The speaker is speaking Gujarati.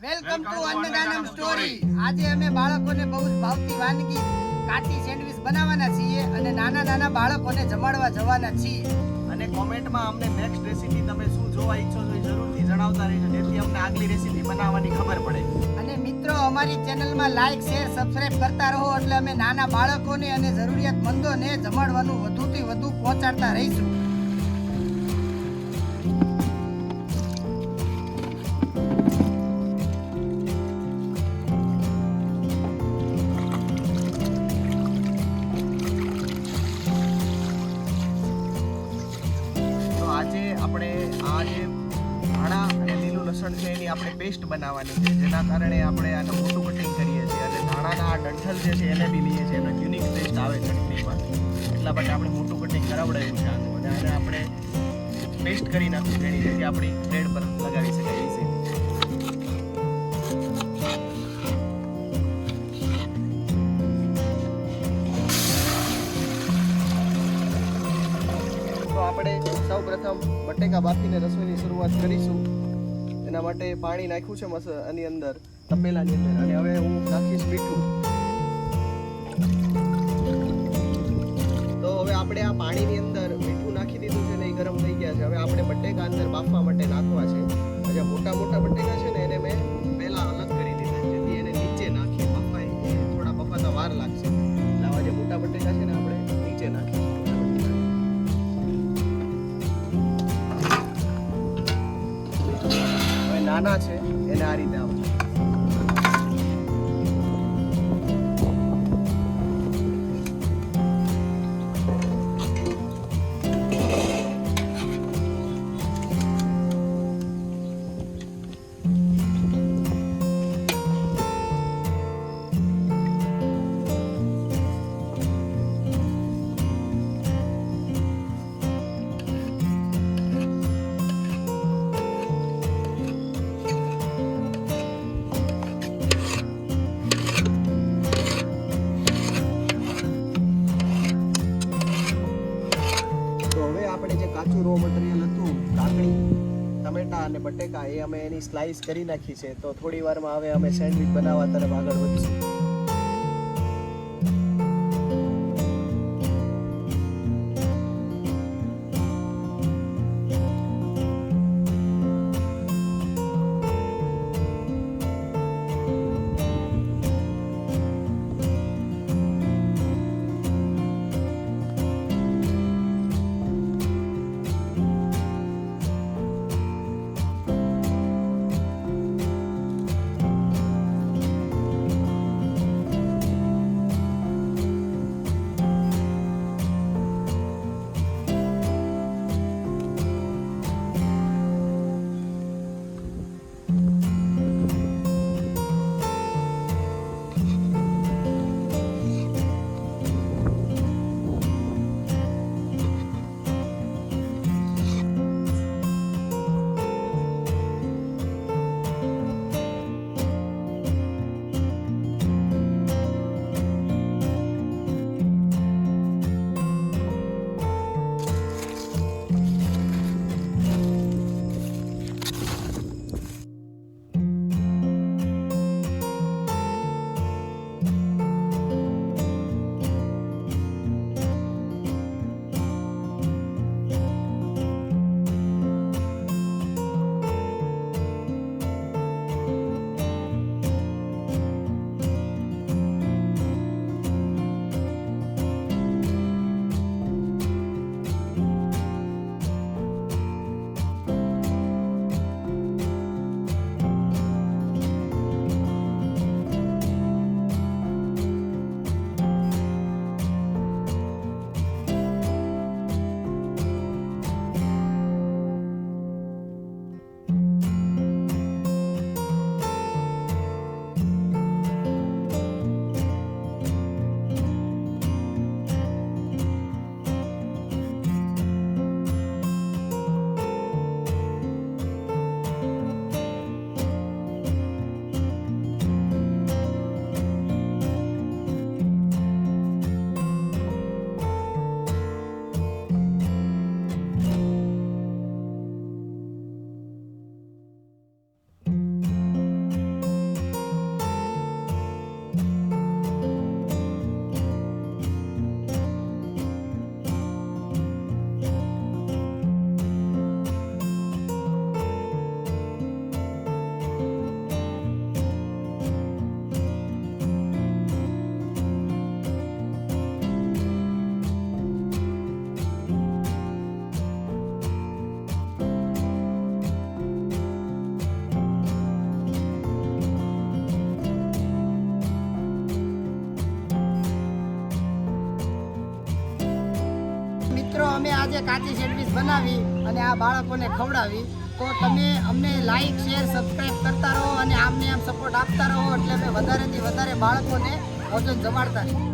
Welcome to અન્નદાનમ story. આજે અમે બાળકોને બહુ જ ભાવતી વાનગી કાઠી સેન્ડવિચ બનાવવાના છીએ અને નાના નાના બાળકોને જમાડવા જવાના છીએ. અને કોમેન્ટમાં અમને નેક્સ્ટ રેસીપી તમે શું જોવા ઈચ્છો છો એ જરૂરથી જણાવતા રહેજો, જેથી અમને આગલી રેસીપી બનાવવાની ખબર પડે. અને મિત્રો, અમારી ચેનલમાં લાઈક શેર સબસ્ક્રાઇબ કરતા રહો, એટલે અમે નાના બાળકોને અને જરૂરિયાતમંદોને જમાડવાનું વધુથી વધુ પહોંચાડતા રહીશું. આજે આપણે આ જે ધાણા અને લીલું લસણ છે એની આપણે પેસ્ટ બનાવવાની છે, જેના કારણે આપણે આને મોટું કટિંગ કરીએ છીએ અને ધાણાના આ ડંઠલ જે છે એને બી લઈએ છીએ. એનો યુનિક ટેસ્ટ આવે ચટણીમાં, એટલા માટે આપણે મોટું કટિંગ કરાવડાવ્યું છે આનું, અને આને આપણે પેસ્ટ કરી નાખીશું એની, જેથી આપણી બ્રેડ પર લગાવી શકાય ઇઝીલી. આપણે સૌ પ્રથમ બટેકા બાફીને રસોઈની શરૂઆત કરીશું. એના માટે પાણી નાખ્યું છે આની અંદર, તપેલાની અંદર, અને હવે હું નાખીશ મીઠું. તો હવે આપણે આ પાણીની અંદર મીઠું નાખી દીધું છે ને એ ગરમ થઈ ગયા છે. હવે આપણે બટેકા અંદર બાફવા માટે નાખવા છે. જે મોટા મોટા બટેકા છે ને એને મેં પહેલા અલગ કરી દીધા, જેથી એને નીચે નાખીએ. બફાય એ થોડા બફાતા વાર લાગશે, એટલે આવા જે મોટા બટેકા છે ને આપણે નીચે નાખીએ. નાના છે એને આ રીતે આવે. કાચું રો મટીરિયલ હતું, કાકડી, ટમેટા અને બટેકા, એ અમે એની સ્લાઇસ કરી નાખી છે. તો થોડી વારમાં હવે અમે સેન્ડવિચ બનાવવા તરફ આગળ વધીશું. અમે આજે કાચી સેન્ડવીચ બનાવી અને આ બાળકોને ખવડાવી. તો તમે અમને લાઈક શેર સબસ્ક્રાઈબ કરતા રહો અને આમને આમ સપોર્ટ આપતા રહો એટલે અમે વધારેથી વધારે બાળકોને ભોજન જમાડતા રહીએ.